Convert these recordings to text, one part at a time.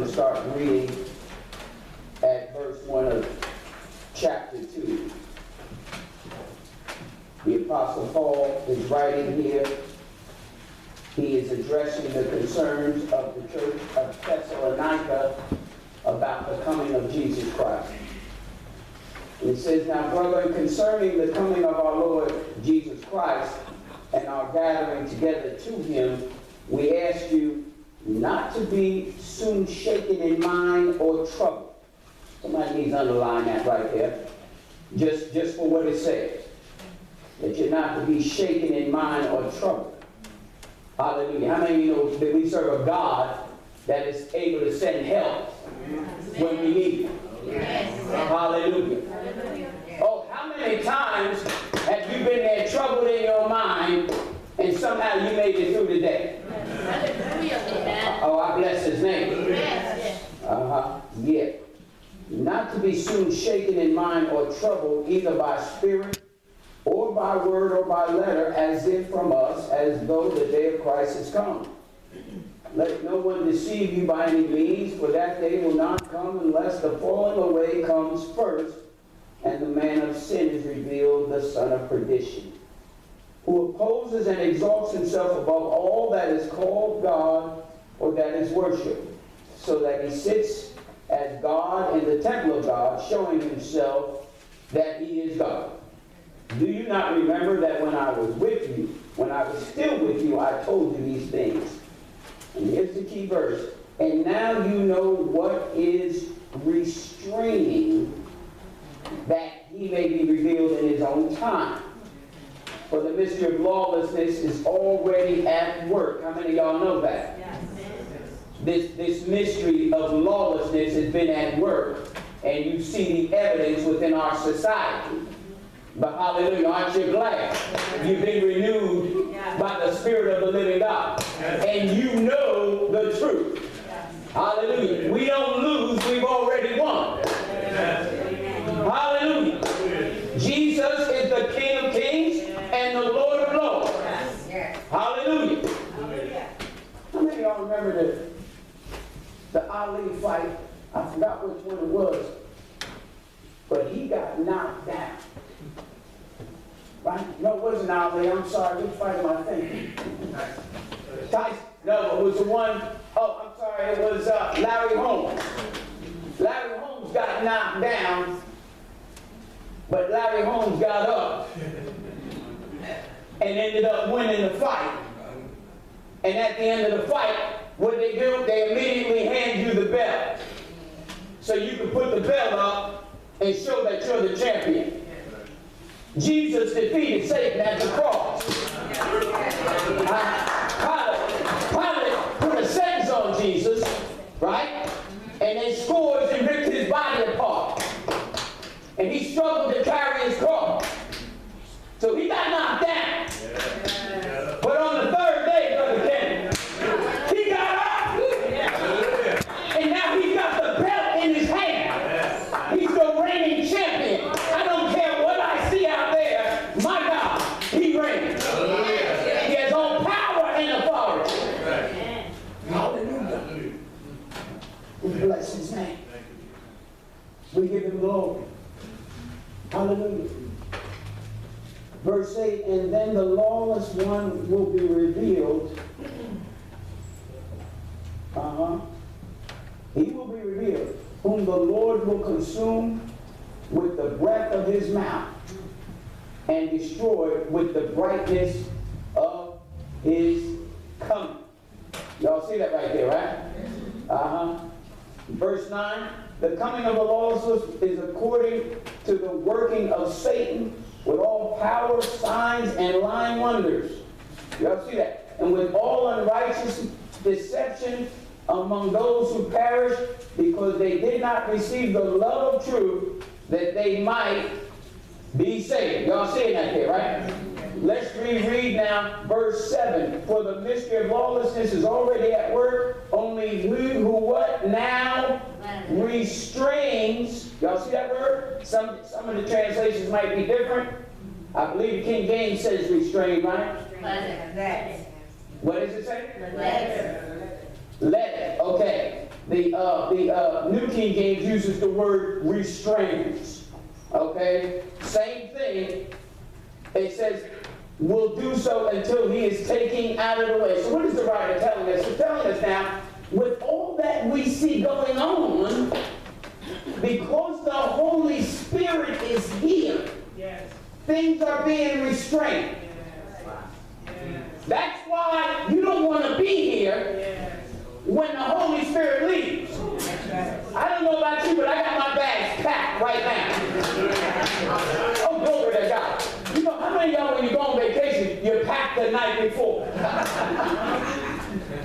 Start reading at verse 1 of chapter 2. The Apostle Paul is writing here. He is addressing the concerns of the church of Thessalonica about the coming of Jesus Christ. And it says, "Now, brethren, concerning the coming of our Lord Jesus Christ and our gathering together to him, we ask you not to be soon shaken in mind or troubled." Somebody needs to underline that right there. Just for what it says. That you're not to be shaken in mind or troubled. Hallelujah. How many of you know that we serve a God that is able to send help when we need it? Yes. Hallelujah. Oh, how many times have you been there troubled in your mind and somehow you made it through the day? Oh, I bless his name. Yeah. Not to be soon shaken in mind or troubled either by spirit or by word or by letter, as if from us, as though the day of Christ has come. Let no one deceive you by any means, for that day will not come unless the falling away comes first, and the man of sin is revealed, the son of perdition, who opposes and exalts himself above all that is called God or that is worshipped, so that he sits as God in the temple of God, showing himself that he is God. Do you not remember that when I was with you, when I was still with you, I told you these things? And here's the key verse. And now you know what is restraining, that he may be revealed in his own time. For the mystery of lawlessness is already at work. How many of y'all know that? Yes. This mystery of lawlessness has been at work, and you see the evidence within our society. But hallelujah, aren't you glad you've been renewed by the Spirit of the living God? And you know the truth. Hallelujah. We don't lose, we've already won. Hallelujah. Jesus is the King of Kings and the Lord of Lords. Hallelujah. How many of y'all remember the Ali fight? I forgot which one it was. But he got knocked down. Right? No, it wasn't Ali. I'm sorry. Which fight am I thinking? Tyson. No, it was the one. Oh, I'm sorry. It was Larry Holmes. Larry Holmes got knocked down, but Larry Holmes got up and ended up winning the fight. And at the end of the fight, what they do? They immediately hand you the belt, so you can put the belt up and show that you're the champion. Jesus defeated Satan at the cross. Pilate put a sentence on Jesus, right? And they scourged and ripped his body apart. And he struggled to carry his cross. So he got knocked down. But on the third day, Brother Ken, he got up. And now he's got the belt in his hand. He's the reigning champion. I don't care what I see out there. My God, he reigns. He has all power and authority. Hallelujah. We bless his name. We give him glory. Hallelujah. Verse 8, and then the lawless one will be revealed. He will be revealed, whom the Lord will consume with the breath of his mouth and destroy with the brightness of his coming. Y'all see that right there, right? Verse 9, the coming of the lawless is according to the working of Satan with all power, signs, and lying wonders. Y'all see that? And with all unrighteous deception among those who perish, because they did not receive the love of truth, that they might be saved. Y'all seeing that there, right? Let's reread now verse 7. For the mystery of lawlessness is already at work, only who what now restrains. Y'all see that word? Some of the translations might be different. I believe King James says restrain, right? What does it say? Let. Okay. The New King James uses the word restrainers. Okay? Same thing. It says, will do so until he is taken out of the way. So what is the writer telling us? He's telling us now, with all that we see going on, because the Holy Spirit is here, yes, things are being restrained. Yes. That's why you don't want to be here, yes, when the Holy Spirit leaves. Yes. I don't know about you, but I got my bags packed right now. Oh, glory to God. You know, how many of y'all, when you go on vacation, you pack the night before?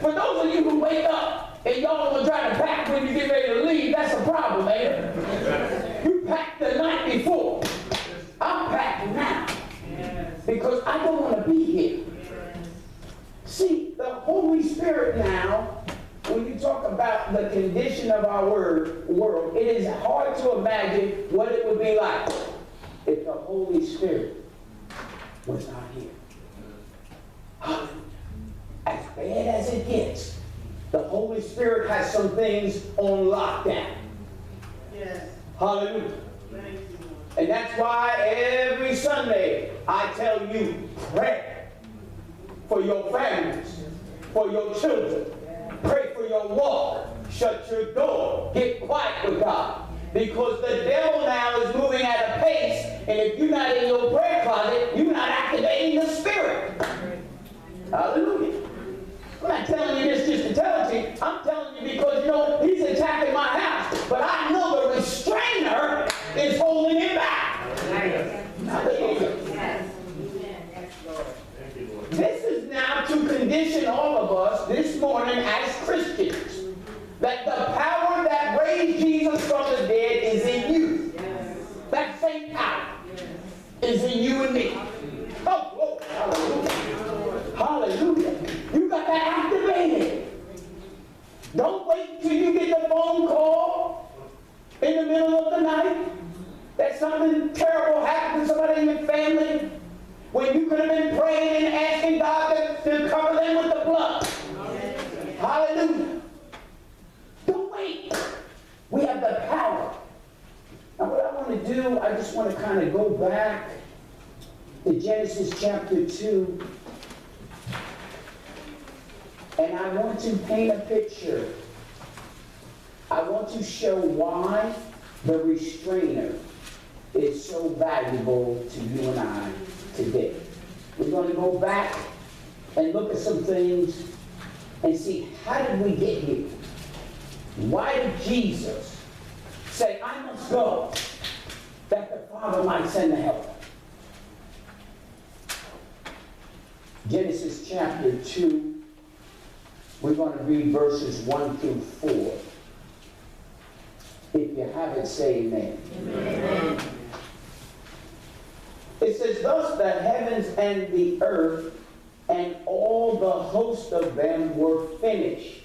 For those of you who wake up and y'all don't try to pack when you get ready to leave, that's a problem, man. You pack the night before. I'm packing now. Because I don't want to be here. See, the Holy Spirit now, when you talk about the condition of our world, it is hard to imagine what it would be like if the Holy Spirit was not here. Hallelujah. As bad as it gets, the Holy Spirit has some things on lockdown. Yes. Hallelujah. And that's why every Sunday I tell you, pray for your families, for your children. Pray for your walk. Shut your door. Get quiet with God. Because the devil now is moving at a pace, and if you're not in your prayer closet, you're not activating the Spirit. Hallelujah. I'm not telling you this just to tell it to you. I'm telling you because, you know, he's attacking my house. But I know the restrainer is holding him back. Hallelujah. This is now to condition all of us this morning as Christians that the power that raised Jesus from the dead is in you. That same power is in you and me. Oh, hallelujah. Hallelujah. You got that activated. Don't wait till you get the phone call in the middle of the night that something terrible happened to somebody in your family when you could have been praying and asking God to cover them with the blood. Hallelujah. Don't wait. We have the power. Now what I want to do, I just want to kind of go back to Genesis chapter 2. And I want to paint a picture. I want to show why the restrainer is so valuable to you and I today. We're going to go back and look at some things and see, how did we get here? Why did Jesus say, I must go, that the Father might send the helper? Genesis chapter 2. We're going to read verses 1 through 4. If you have it, say amen. Amen. It says, thus the heavens and the earth and all the host of them were finished.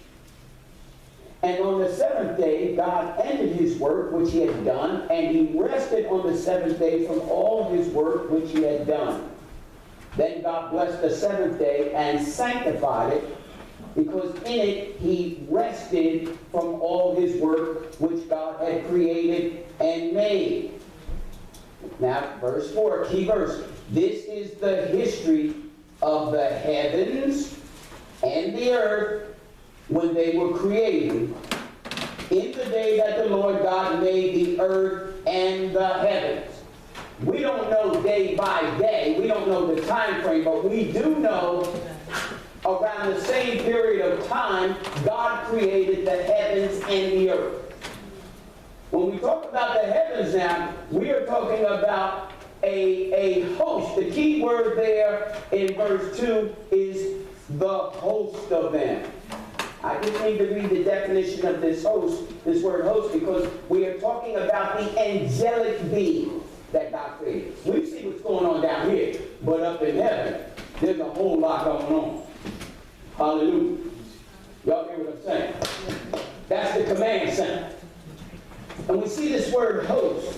And on the seventh day, God ended his work which he had done, and he rested on the seventh day from all his work which he had done. Then God blessed the seventh day and sanctified it, because in it he rested from all his work which God had created and made. Now, verse 4, key verse. This is the history of the heavens and the earth when they were created, in the day that the Lord God made the earth and the heavens. We don't know day by day. We don't know the time frame, but we do know around the same period of time, God created the heavens and the earth. When we talk about the heavens now, we are talking about a host. The key word there in verse 2 is the host of them. I just need to read the definition of this host, this word host, because we are talking about the angelic beings that God created. We see what's going on down here, but up in heaven, there's a whole lot going on. Hallelujah. Y'all hear what I'm saying? That's the command center. And we see this word host.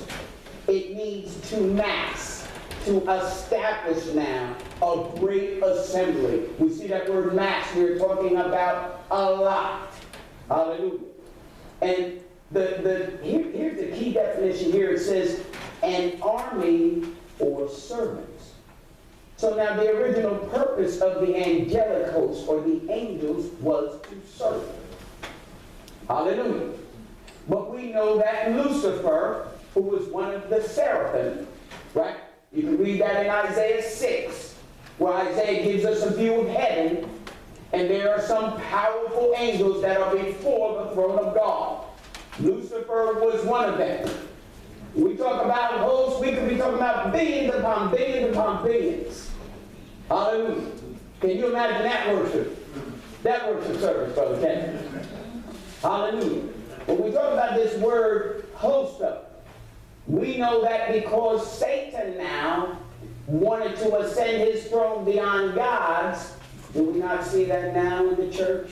It means to mass, to establish now a great assembly. We see that word mass, we're talking about a lot. Hallelujah. And here's the key definition here. It says, an army or servants. So now the original purpose of the angelic host or the angels was to serve. Hallelujah. But we know that Lucifer, who was one of the seraphim, right? You can read that in Isaiah 6, where Isaiah gives us a view of heaven, and there are some powerful angels that are before the throne of God. Lucifer was one of them. We talk about hosts, we could be talking about billions upon billions upon billions. Hallelujah. Can you imagine that worship? That worship service, Brother Ken. Hallelujah. When we talk about this word host up, we know that because Satan now wanted to ascend his throne beyond God's. Do we not see that now in the church?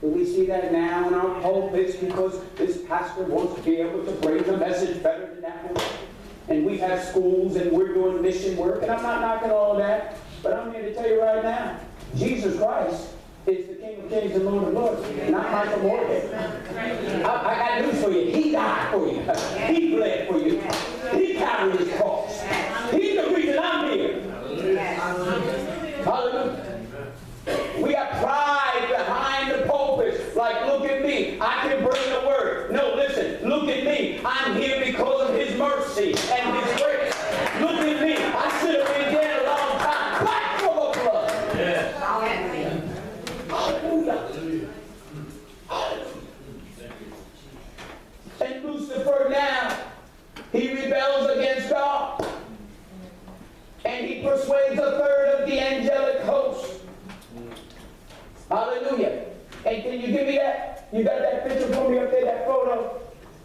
Do we see that now in our pulpits because this pastor wants to be able to bring the message better than that one? And we have schools and we're doing mission work, and I'm not knocking all of that, but I'm here to tell you right now, Jesus Christ is the King of Kings and Lord of Lords, not Michael Morgan. I got news for you. He died for you. He bled for you. He carried his cross. He's the reason I'm here. Hallelujah. We have pride behind the pulpit. Like, look at me. I can bring the word. No, listen. Look at me. I'm here because of his mercy and his grace. Look at me. I should have been dead a long time. Back for the blood. Yeah. Hallelujah. Hallelujah. And Lucifer now, he rebels against God. And he persuades a third of the angelic host. Hallelujah. And can you give me that? You got that picture for me up there, that photo?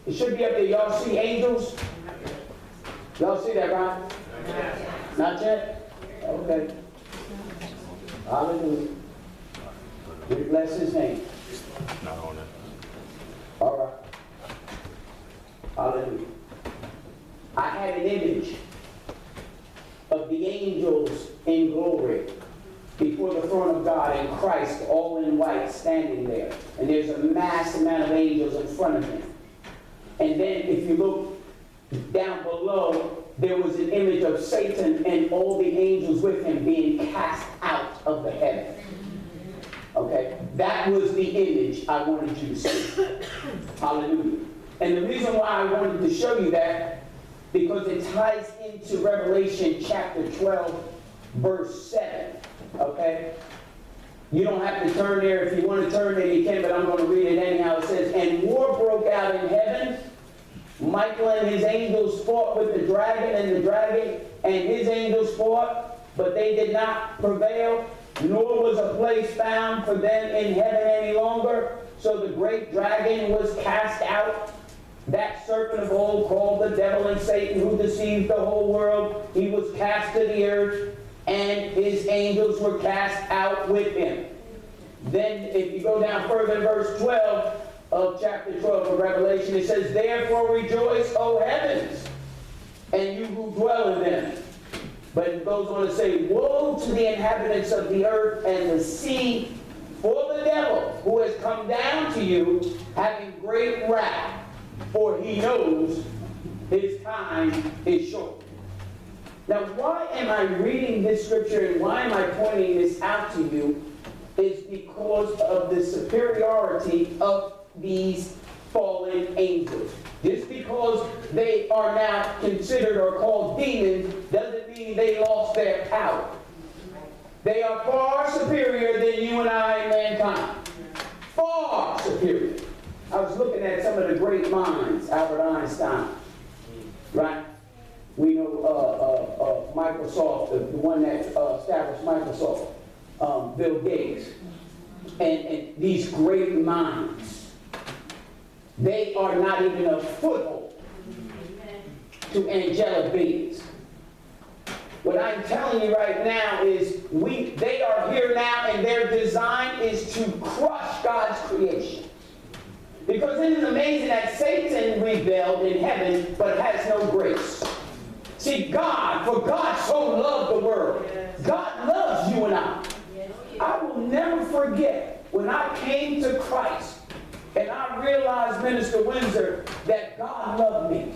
It should be up there. Y'all see angels? Y'all see that, right? Not yet? Okay. Hallelujah. We bless his name. Not on it. All right. Hallelujah. I had an image of the angels in glory before the throne of God and Christ, all in white, standing there. And there's a mass amount of angels in front of him. And then if you look down below, there was an image of Satan and all the angels with him being cast out of the heaven. Okay? That was the image I wanted you to see. Hallelujah. And the reason why I wanted to show you that, because it ties into Revelation chapter 12, verse 7. Okay? You don't have to turn there. If you want to turn there, you can, but I'm going to read it anyhow. It says, and war broke out in heaven. Michael and his angels fought with the dragon, and the dragon and his angels fought, but they did not prevail, nor was a place found for them in heaven any longer. So the great dragon was cast out, that serpent of old called the devil and Satan, who deceived the whole world. He was cast to the earth, and his angels were cast out with him. Then if you go down further in verse 12 of chapter 12 of Revelation, it says, therefore rejoice, O heavens, and you who dwell in them. But it goes on to say, woe to the inhabitants of the earth and the sea, for the devil who has come down to you, having great wrath, for he knows his time is short. Now, why am I reading this scripture and why am I pointing this out to you? Is because of the superiority of these fallen angels. Just because they are now considered or called demons doesn't mean they lost their power. They are far superior than you and I, mankind. Far superior. I was looking at some of the great minds, Albert Einstein, right? We know Microsoft, the one that established Microsoft, Bill Gates, and these great minds. They are not even a foothold to angelic beings. What I'm telling you right now is they are here now, and their design is to crush God's creation. Because it is amazing that Satan rebelled in heaven but has no grace. See, for God so loved the world. God loves you and I. I will never forget when I came to Christ and I realized realize, Minister Windsor, that God loved me.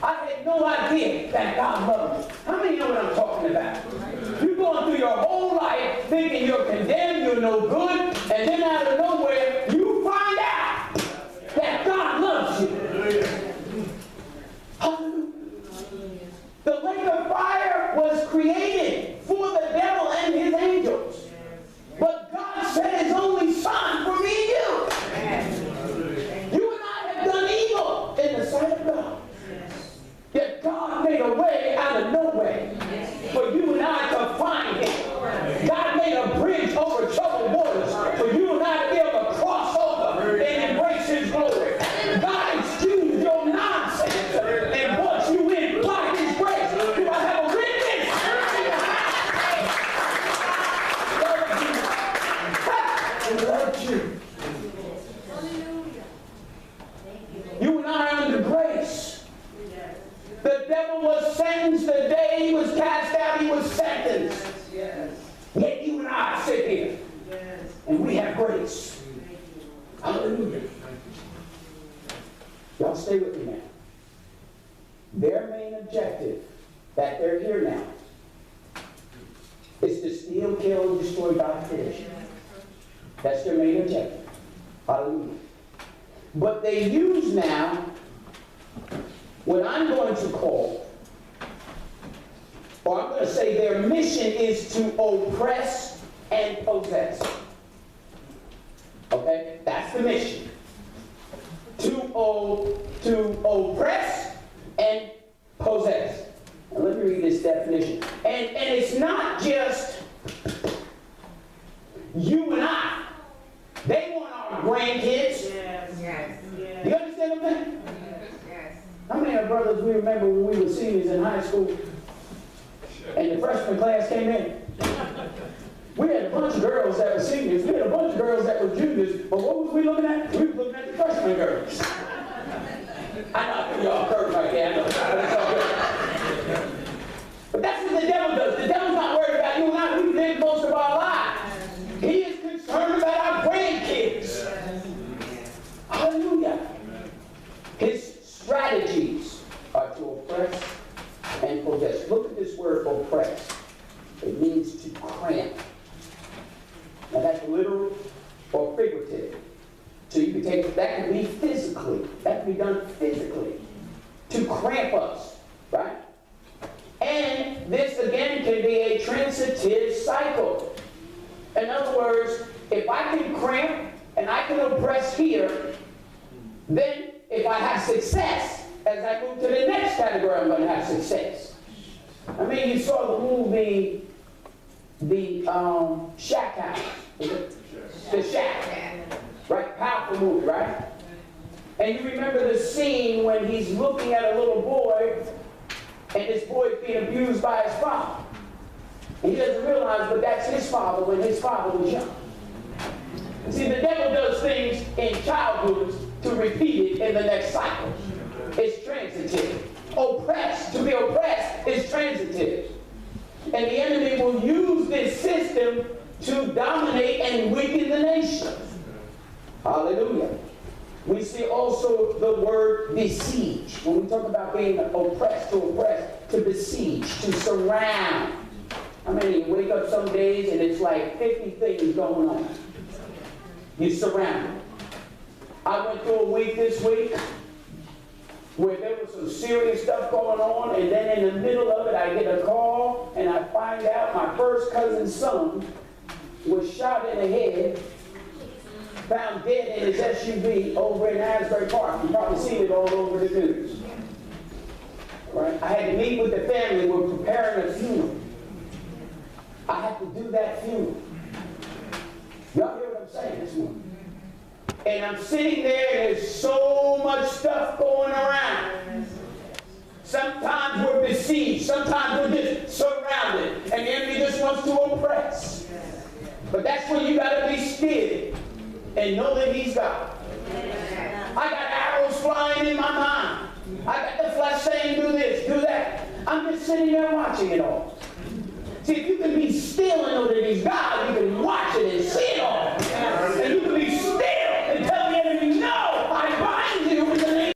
I had no idea that God loved me. How many know what I'm talking about? You're going through your whole life thinking you're condemned, you're no good, and then out of nowhere, you find out that God loves you. Hallelujah. The lake of fire was created for the devil and his angels. But God sent his only son for me and you. You and I have done evil in the sight of God. Yet God made a way out of no way for you and I to find him. God made a bridge over troubled waters for you and I to be able to cross over and embrace his glory. God excused your nonsense and brought you in by his grace. Do I have a witness? He loved you. You and I are under grace. The devil was sentenced the day he was cast out. He was sentenced. Yet you and I sit here, and we have grace. Hallelujah. Y'all stay with me now. Their main objective, that they're here now, is to steal, kill, and destroy God's creation. That's their main objective. Hallelujah. But they use now what I'm going to call, or I'm going to say their mission is to oppress and possess. Okay? That's the mission. To oppress and possess. Now let me read this definition. And it's not just you and I. They want our grandkids. Yes. You understand what I'm saying? Yes. How many of our brothers we remember when we were seniors in high school and the freshman class came in? We had a bunch of girls that were seniors. We had a bunch of girls that were juniors. But what was we looking at? We were looking at the freshman girls. I know y'all curse right there. I know, but it's all good. But that's what the devil does. The devil's not worried about you and I. We live most of our lives. He is concerned about our grandkids. Hallelujah. His strategies are to oppress and possess. Look at this word oppress. It means to cramp. Now that's literal or figurative. So you can take, that can be physically. That can be done physically. To cramp us. Right? And this again can be a transitive cycle. In other words, if I can cramp and I can oppress here, then if I have success, as I move to the next category, I'm going to have success. I mean, you saw the movie, the Shack House. The Shack. Right? Powerful movie, right? And you remember the scene when he's looking at a little boy, and this boy is being abused by his father. And he doesn't realize, but that's his father when his father was young. See, the devil does things in childhood to repeat it in the next cycle. It's transitive. Oppressed, to be oppressed is transitive. And the enemy will use this system to dominate and weaken the nation. Hallelujah. We see also the word besiege. When we talk about being oppressed, to besiege, to surround. I mean, you wake up some days and it's like 50 things going on. You're surrounded. I went through a week this week where there was some serious stuff going on, and then in the middle of it I get a call and I find out my first cousin's son was shot in the head, found dead in his SUV over in Asbury Park. You've probably seen it all over the news. Right? I had to meet with the family. We're preparing a funeral. I had to do that funeral. Y'all hear what I'm saying this morning? And I'm sitting there and there's so much stuff going around. Sometimes we're besieged. Sometimes we're just surrounded. And the enemy just wants to oppress. But that's when you got to be still and know that he's God. I got arrows flying in my mind. I got the flesh saying, do this, do that. I'm just sitting there watching it all. See, if you can be still and know that he's God, you can watch it